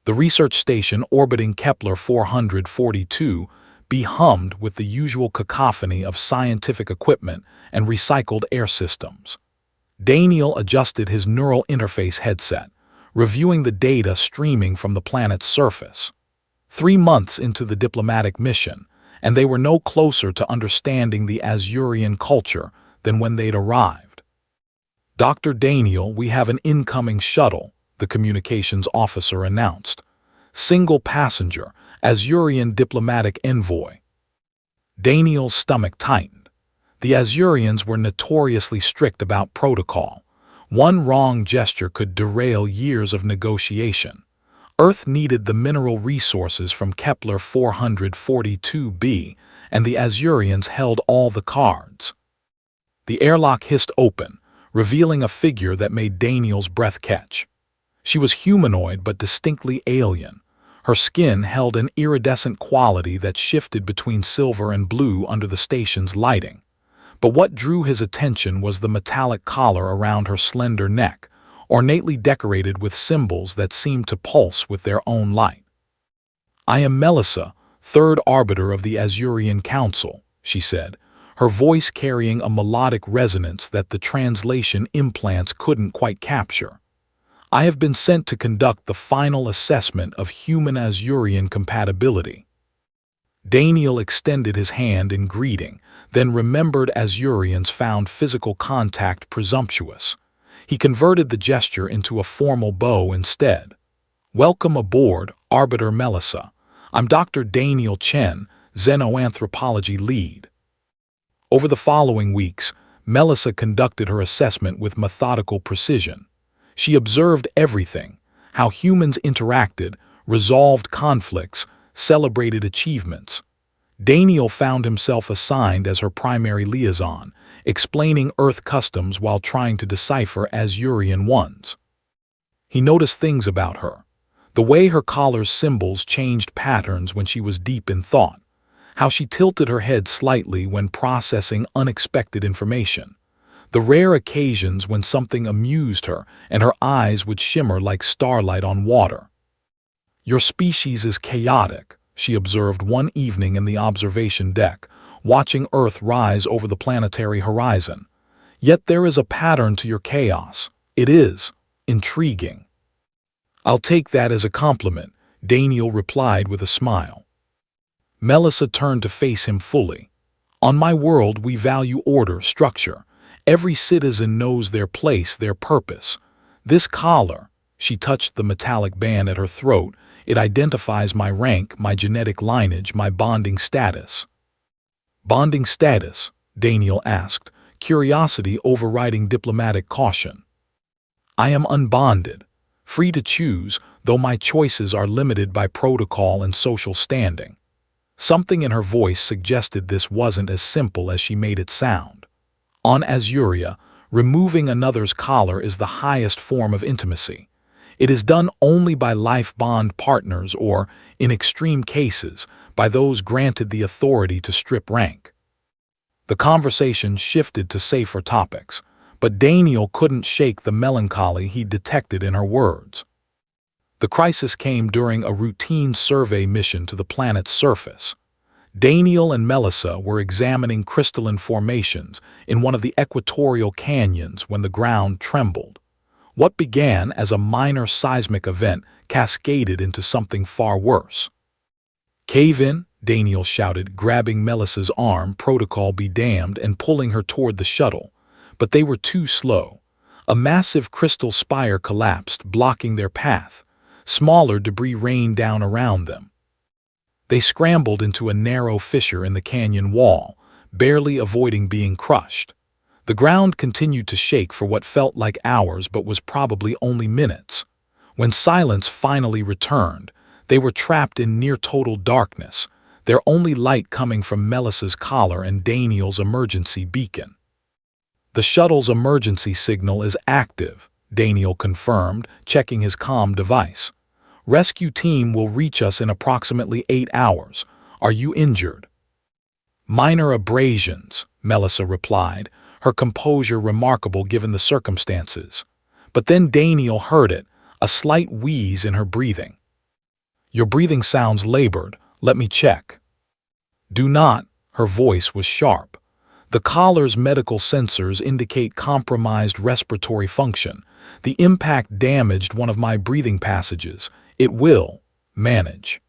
The research station orbiting Kepler 442b hummed with the usual cacophony of scientific equipment and recycled air systems. Daniel adjusted his neural interface headset, reviewing the data streaming from the planet's surface. 3 months into the diplomatic mission, and they were no closer to understanding the Azurian culture than when they'd arrived. "Dr. Daniel, we have an incoming shuttle," the communications officer announced. "Single passenger, Azurian diplomatic envoy." Daniel's stomach tightened. The Azurians were notoriously strict about protocol. One wrong gesture could derail years of negotiation. Earth needed the mineral resources from Kepler 442b, and the Azurians held all the cards. The airlock hissed open, revealing a figure that made Daniel's breath catch. She was humanoid but distinctly alien. Her skin held an iridescent quality that shifted between silver and blue under the station's lighting. But what drew his attention was the metallic collar around her slender neck, ornately decorated with symbols that seemed to pulse with their own light. "I am Melissa, third arbiter of the Azurian Council," she said, her voice carrying a melodic resonance that the translation implants couldn't quite capture. "I have been sent to conduct the final assessment of human Azurian compatibility." Daniel extended his hand in greeting, then remembered Azurians found physical contact presumptuous. He converted the gesture into a formal bow instead. "Welcome aboard, Arbiter Melissa. I'm Dr. Daniel Chen, Xenoanthropology lead." Over the following weeks, Melissa conducted her assessment with methodical precision. She observed everything: how humans interacted, resolved conflicts, celebrated achievements. Daniel found himself assigned as her primary liaison, explaining Earth customs while trying to decipher Azurian ones. He noticed things about her: the way her collar's symbols changed patterns when she was deep in thought, how she tilted her head slightly when processing unexpected information, the rare occasions when something amused her and her eyes would shimmer like starlight on water. "Your species is chaotic," she observed one evening in the observation deck, watching Earth rise over the planetary horizon. "Yet there is a pattern to your chaos. It is intriguing." "I'll take that as a compliment," Daniel replied with a smile. Melissa turned to face him fully. "On my world we value order, structure. Every citizen knows their place, their purpose. This collar," she touched the metallic band at her throat, "it identifies my rank, my genetic lineage, my bonding status." "Bonding status?" Daniel asked, curiosity overriding diplomatic caution. "I am unbonded, free to choose, though my choices are limited by protocol and social standing." Something in her voice suggested this wasn't as simple as she made it sound. On Azuria, removing another's collar is the highest form of intimacy. It is done only by life bond partners or, in extreme cases, by those granted the authority to strip rank. The conversation shifted to safer topics, but Daniel couldn't shake the melancholy he detected in her words. The crisis came during a routine survey mission to the planet's surface. Daniel and Melissa were examining crystalline formations in one of the equatorial canyons when the ground trembled. What began as a minor seismic event cascaded into something far worse. "Cave in," Daniel shouted, grabbing Melissa's arm, protocol be damned, and pulling her toward the shuttle. But they were too slow. A massive crystal spire collapsed, blocking their path. Smaller debris rained down around them. They scrambled into a narrow fissure in the canyon wall, barely avoiding being crushed. The ground continued to shake for what felt like hours but was probably only minutes. When silence finally returned, they were trapped in near-total darkness, their only light coming from Melissa's collar and Daniel's emergency beacon. "The shuttle's emergency signal is active," Daniel confirmed, checking his comm device. "Rescue team will reach us in approximately 8 hours. Are you injured?" "Minor abrasions," Melissa replied, her composure remarkable given the circumstances. But then Daniel heard it, a slight wheeze in her breathing. Your breathing sounds labored. Let me check. Do not. Her voice was sharp. The collar's medical sensors indicate compromised respiratory function. The impact damaged one of my breathing passages. It will manage.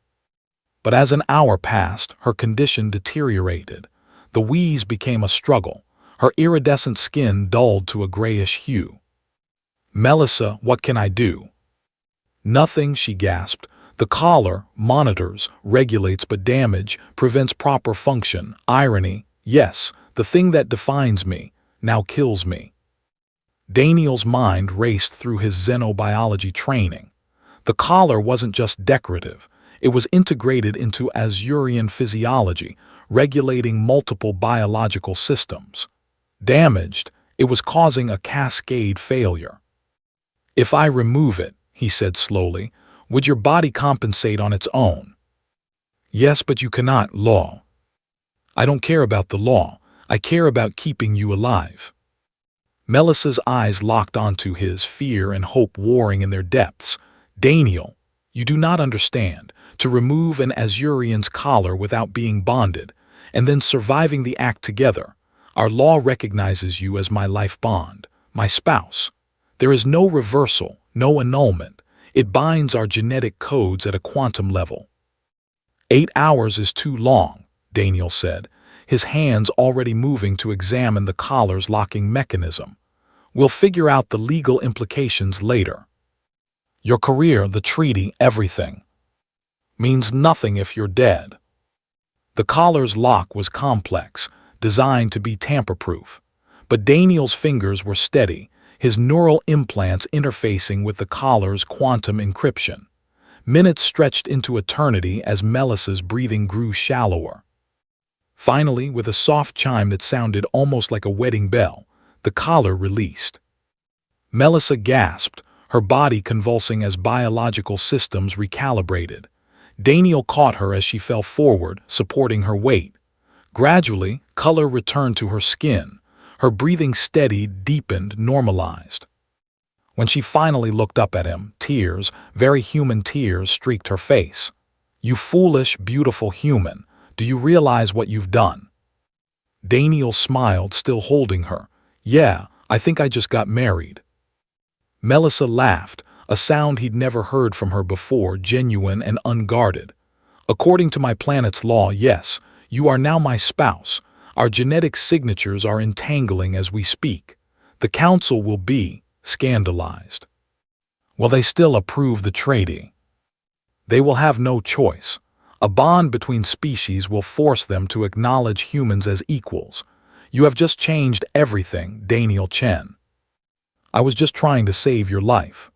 But as an hour passed, her condition deteriorated. The wheeze became a struggle. Her iridescent skin dulled to a grayish hue. Melissa, what can I do? Nothing, she gasped. The collar monitors, regulates, but damage prevents proper function. Irony, yes, the thing that defines me now kills me. Daniel's mind raced through his xenobiology training. The collar wasn't just decorative. It was integrated into Azurian physiology, regulating multiple biological systems. Damaged, it was causing a cascade failure. If I remove it, he said slowly, would your body compensate on its own? Yes, but you cannot, law. I don't care about the law. I care about keeping you alive. Melissa's eyes locked onto his, fear and hope warring in their depths. Daniel, you do not understand. To remove an Azurian's collar without being bonded, and then surviving the act together, our law recognizes you as my life bond, my spouse. There is no reversal, no annulment. It binds our genetic codes at a quantum level. 8 hours is too long, Daniel said, his hands already moving to examine the collar's locking mechanism. We'll figure out the legal implications later. Your career, the treaty, everything means nothing if you're dead. The collar's lock was complex, designed to be tamper-proof. But Daniel's fingers were steady, his neural implants interfacing with the collar's quantum encryption. Minutes stretched into eternity as Melissa's breathing grew shallower. Finally, with a soft chime that sounded almost like a wedding bell, the collar released. Melissa gasped, her body convulsing as biological systems recalibrated. Daniel caught her as she fell forward, supporting her weight. Gradually, color returned to her skin. Her breathing steadied, deepened, normalized. When she finally looked up at him, tears, very human tears, streaked her face. You foolish, beautiful human, do you realize what you've done? Daniel smiled, still holding her. Yeah, I think I just got married. Melissa laughed, a sound he'd never heard from her before, genuine and unguarded. According to my planet's law, yes, you are now my spouse. Our genetic signatures are entangling as we speak. The council will be scandalized. Will they still approve the treaty? They will have no choice. A bond between species will force them to acknowledge humans as equals. You have just changed everything, Daniel Chen. I was just trying to save your life.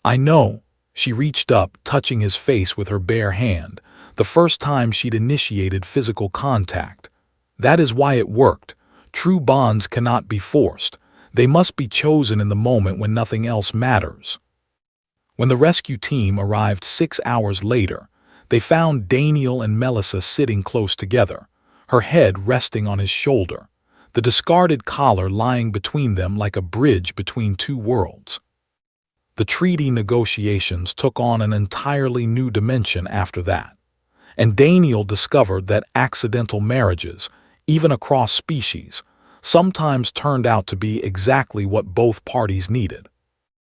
I know. She reached up, touching his face with her bare hand, the first time she'd initiated physical contact. That is why it worked. True bonds cannot be forced. They must be chosen in the moment when nothing else matters. When the rescue team arrived 6 hours later, they found Daniel and Melissa sitting close together, her head resting on his shoulder, the discarded collar lying between them like a bridge between two worlds. The treaty negotiations took on an entirely new dimension after that, and Daniel discovered that accidental marriages, even across species, sometimes turned out to be exactly what both parties needed.